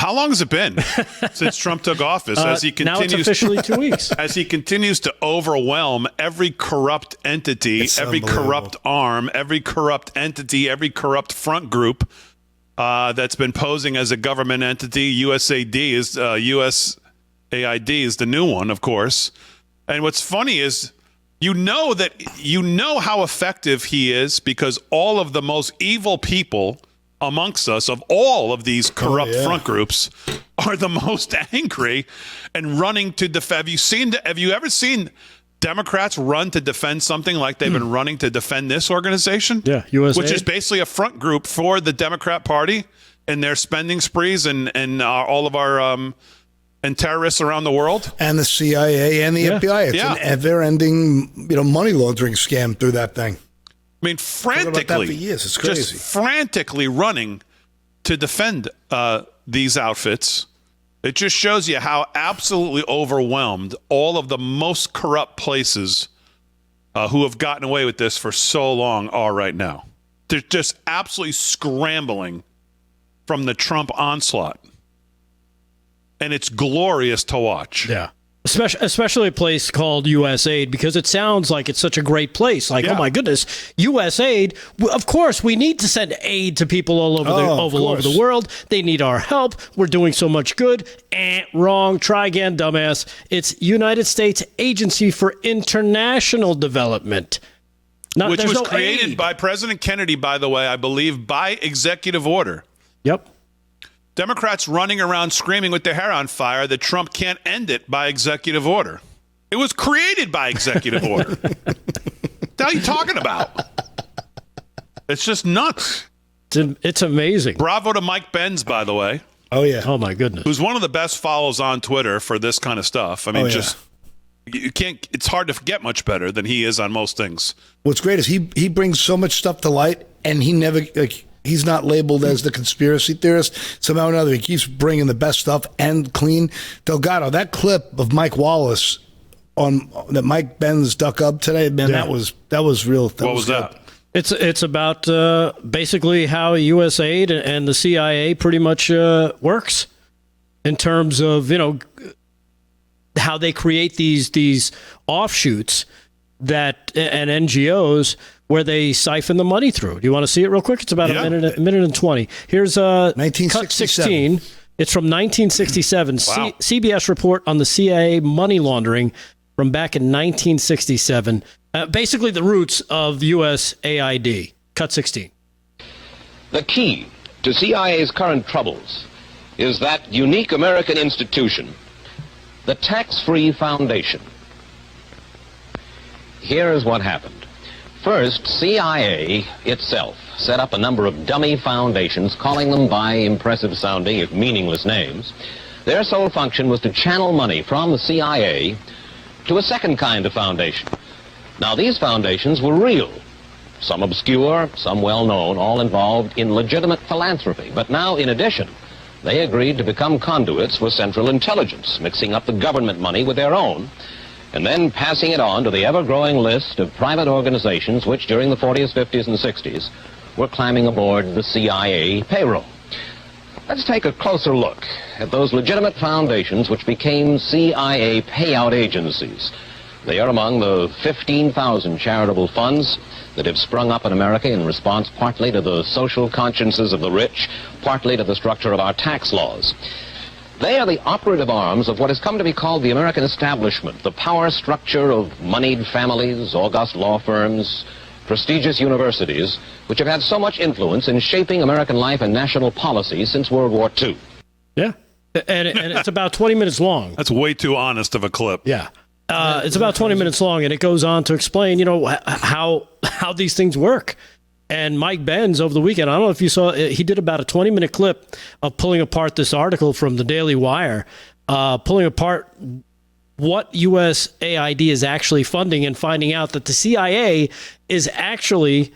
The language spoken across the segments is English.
How long has it been since Trump took office? As he continues, now it's officially 2 weeks. As he continues to overwhelm every corrupt entity, every corrupt arm, every corrupt entity, every corrupt front group that's been posing as a government entity. USAID is USAID is the new one, of course. And what's funny is, you know how effective he is, because all of the most evil people amongst us, of all of these corrupt front groups, are the most angry and running to defend. Have you ever seen Democrats run to defend something like they've been running to defend this organization? Yeah, USAID. Which is basically a front group for the Democrat Party and their spending sprees and all of our and terrorists around the world, and the CIA and the FBI. It's an ever-ending, money laundering scam through that thing. I mean, frantically, for years. It's crazy. Just frantically running to defend these outfits. It just shows you how absolutely overwhelmed all of the most corrupt places who have gotten away with this for so long are right now. They're just absolutely scrambling from the Trump onslaught. And it's glorious to watch. Yeah. Especially a place called USAID, because it sounds like it's such a great place. Like, oh my goodness, USAID. Of course, we need to send aid to people all over the world. They need our help. We're doing so much good. Wrong. Try again, dumbass. It's United States Agency for International Development. Which was created by President Kennedy, by the way, I believe, by executive order. Yep. Democrats running around screaming with their hair on fire that Trump can't end it by executive order. It was created by executive order. What are you talking about? It's just nuts. It's amazing. Bravo to Mike Benz, by the way. Oh, yeah. Oh, my goodness. Who's one of the best follows on Twitter for this kind of stuff. I mean, you can't, it's hard to get much better than he is on most things. What's great is he brings so much stuff to light, and he never, he's not labeled as the conspiracy theorist. Somehow or another, he keeps bringing the best stuff and clean. Delgado, that clip of Mike Wallace that Mike Benz dug up today, man, that was real. What was that? It's about basically how USAID and the CIA pretty much works in terms of, how they create these offshoots and NGOs where they siphon the money through. Do you want to see it real quick? It's about a minute and 20. Here's cut 16. It's from 1967. Wow. CBS report on the CIA money laundering from back in 1967. Basically the roots of USAID. Cut 16. The key to CIA's current troubles is that unique American institution, the Tax-Free Foundation. Here is what happened. First, CIA itself set up a number of dummy foundations, calling them by impressive-sounding, if meaningless, names. Their sole function was to channel money from the CIA to a second kind of foundation. Now, these foundations were real. Some obscure, some well-known, all involved in legitimate philanthropy. But now, in addition, they agreed to become conduits for Central Intelligence, mixing up the government money with their own, and then passing it on to the ever-growing list of private organizations which, during the 40s, 50s, and 60s, were climbing aboard the CIA payroll. Let's take a closer look at those legitimate foundations which became CIA payout agencies. They are among the 15,000 charitable funds that have sprung up in America in response partly to the social consciences of the rich, partly to the structure of our tax laws. They are the operative arms of what has come to be called the American establishment, the power structure of moneyed families, august law firms, prestigious universities, which have had so much influence in shaping American life and national policy since World War II. Yeah, and it's about 20 minutes long. That's way too honest of a clip. Yeah. It's about 20 minutes long, and it goes on to explain, how these things work. And Mike Benz over the weekend, I don't know if you saw, he did about a 20-minute clip of pulling apart this article from the Daily Wire, pulling apart what USAID is actually funding and finding out that the CIA is actually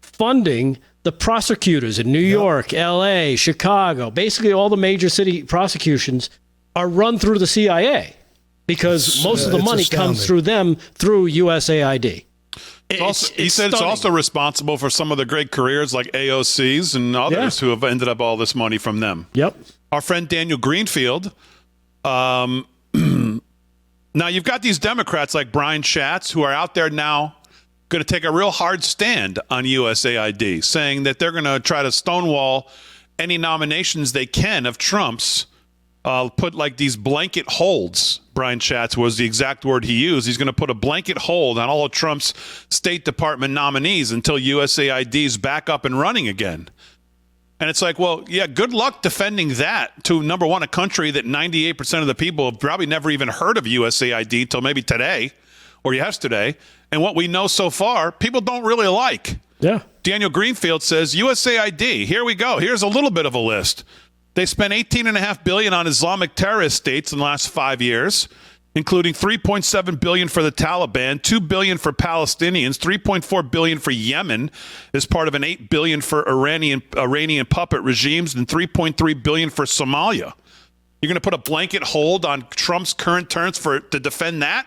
funding the prosecutors in New York, L.A., Chicago. Basically, all the major city prosecutions are run through the CIA because most of the money comes through them through USAID. He said it's also responsible for some of the great careers like AOC's and others who have ended up all this money from them. Yep. our friend Daniel Greenfield. Now, you've got these Democrats like Brian Schatz who are out there now going to take a real hard stand on USAID, saying that they're going to try to stonewall any nominations they can of Trump's, put like these blanket holds. Brian Schatz was the exact word he used. He's going to put a blanket hold on all of Trump's State Department nominees until USAID is back up and running again. And it's like, well, yeah, good luck defending that to, number one, a country that 98% of the people have probably never even heard of USAID till maybe today or yesterday. And what we know so far, people don't really like. Yeah. Daniel Greenfield says, USAID, here we go. Here's a little bit of a list. They spent $18.5 billion on Islamic terrorist states in the last 5 years, including $3.7 billion for the Taliban, $2 billion for Palestinians, $3.4 billion for Yemen as part of an $8 billion for Iranian puppet regimes, and $3.3 billion for Somalia. You're going to put a blanket hold on Trump's current terms to defend that?